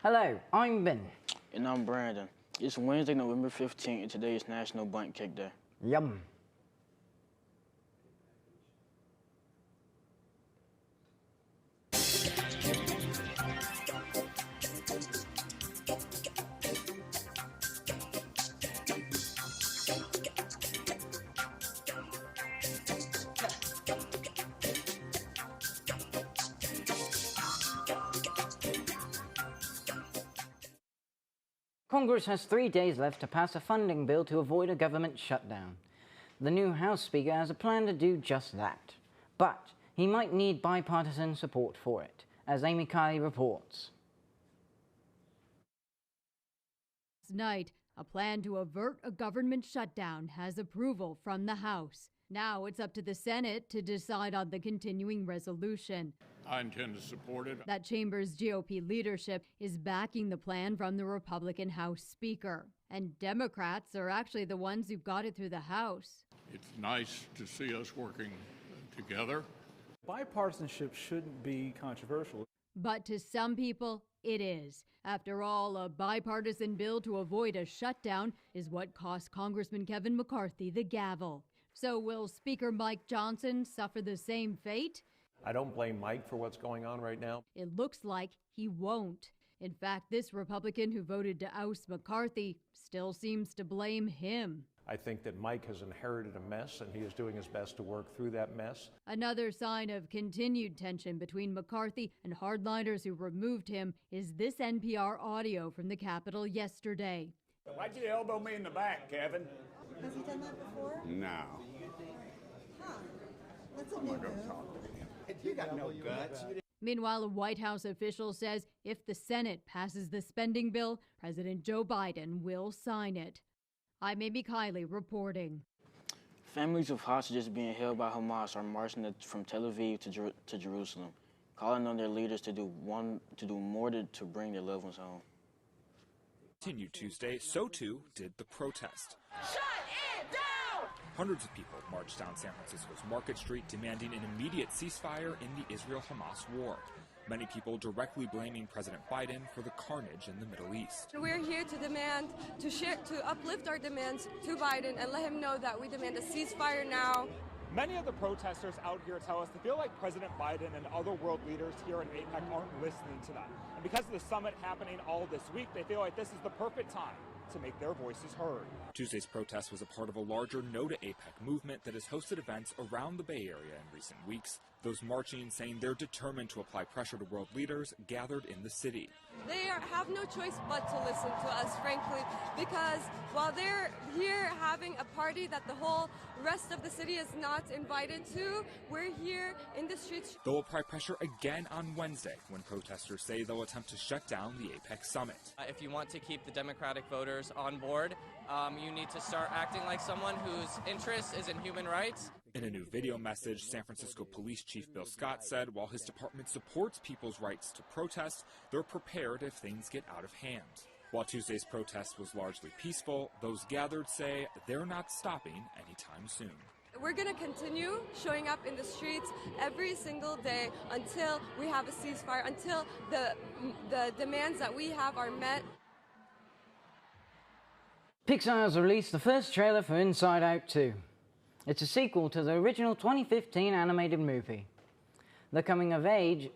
Hello, I'm Ben. And I'm Brandon. It's Wednesday, November 15th, and today is National Bundt Cake Day. Yum. Congress has 3 days left to pass a funding bill to avoid a government shutdown. The new House Speaker has a plan to do just that. But he might need bipartisan support for it, as Amy Kiley reports. Tonight, a plan to avert a government shutdown has approval from the House. Now it's up to the Senate to decide on the continuing resolution. I intend to support it. That chamber's GOP leadership is backing the plan from the Republican House Speaker. And Democrats are actually the ones who got it through the House. It's nice to see us working together. Bipartisanship shouldn't be controversial. But to some people, it is. After all, a bipartisan bill to avoid a shutdown is what cost Congressman Kevin McCarthy the gavel. So will Speaker Mike Johnson suffer the same fate? I don't blame Mike for what's going on right now. It looks like he won't. In fact, this Republican who voted to oust McCarthy still seems to blame him. I think that Mike has inherited a mess, and he is doing his best to work through that mess. Another sign of continued tension between McCarthy and hardliners who removed him is this NPR audio from the Capitol yesterday. Why'd you elbow me in the back, Kevin? Has he done that before? No. Huh. That's a new move. You got no guts. Meanwhile, a White House official says if the Senate passes the spending bill, President Joe Biden will sign it. I'm Amy Kiley reporting. Families of hostages being held by Hamas are marching from Tel Aviv to Jerusalem, calling on their leaders to do more to bring their loved ones home. Continued Tuesday, so too did the protest. Shut it down! Hundreds of people marched down San Francisco's Market Street demanding an immediate ceasefire in the Israel-Hamas war. Many people directly blaming President Biden for the carnage in the Middle East. We're here to demand, to uplift our demands to Biden and let him know that we demand a ceasefire now. Many of the protesters out here tell us they feel like President Biden and other world leaders here in AIPAC aren't listening to them. And because of the summit happening all this week, they feel like this is the perfect time to make their voices heard. Tuesday's protest was a part of a larger No to AIPAC movement that has hosted events around the Bay Area in recent weeks. Those marching saying they're determined to apply pressure to world leaders gathered in the city. They have no choice but to listen to us, frankly, because while they're here having a party that the whole rest of the city is not invited to, we're here in the streets. They'll apply pressure again on Wednesday when protesters say they'll attempt to shut down the AIPAC summit. If you want to keep the Democratic voters on board, you need to start acting like someone whose interest is in human rights. In a new video message, San Francisco Police Chief Bill Scott said while his department supports people's rights to protest, they're prepared if things get out of hand. While Tuesday's protest was largely peaceful, those gathered say they're not stopping anytime soon. We're going to continue showing up in the streets every single day until we have a ceasefire, until the demands that we have are met. Pixar has released the first trailer for Inside Out 2. It's a sequel to the original 2015 animated movie. The coming-of-age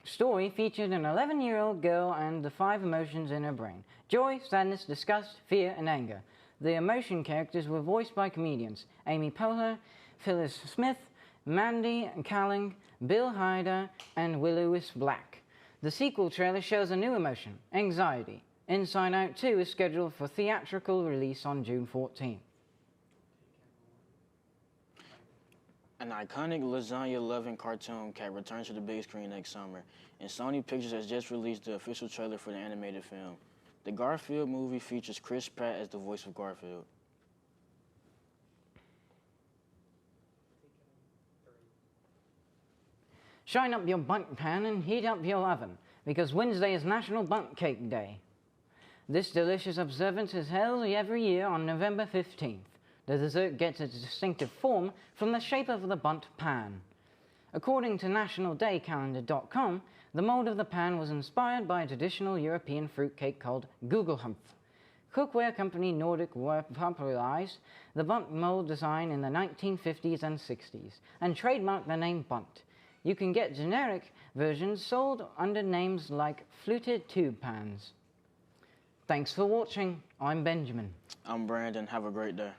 story featured an 11-year-old girl and the 5 emotions in her brain: joy, sadness, disgust, fear, and anger. The emotion characters were voiced by comedians Amy Poehler, Phyllis Smith, Mandy Kaling, Bill Hader, and Willis Black. The sequel trailer shows a new emotion, anxiety. Inside Out 2 is scheduled for theatrical release on June 14th. An iconic lasagna-loving cartoon cat returns to the big screen next summer, and Sony Pictures has just released the official trailer for the animated film. The Garfield movie features Chris Pratt as the voice of Garfield. Shine up your bundt pan and heat up your oven, because Wednesday is National Bundt Cake Day. This delicious observance is held every year on November 15th. The dessert gets its distinctive form from the shape of the bundt pan. According to nationaldaycalendar.com, the mold of the pan was inspired by a traditional European fruitcake called Gugelhumpf. Cookware company Nordic popularized the Bundt mold design in the 1950s and 60s and trademarked the name Bundt. You can get generic versions sold under names like fluted tube pans. Thanks for watching. I'm Benjamin. I'm Brandon. Have a great day.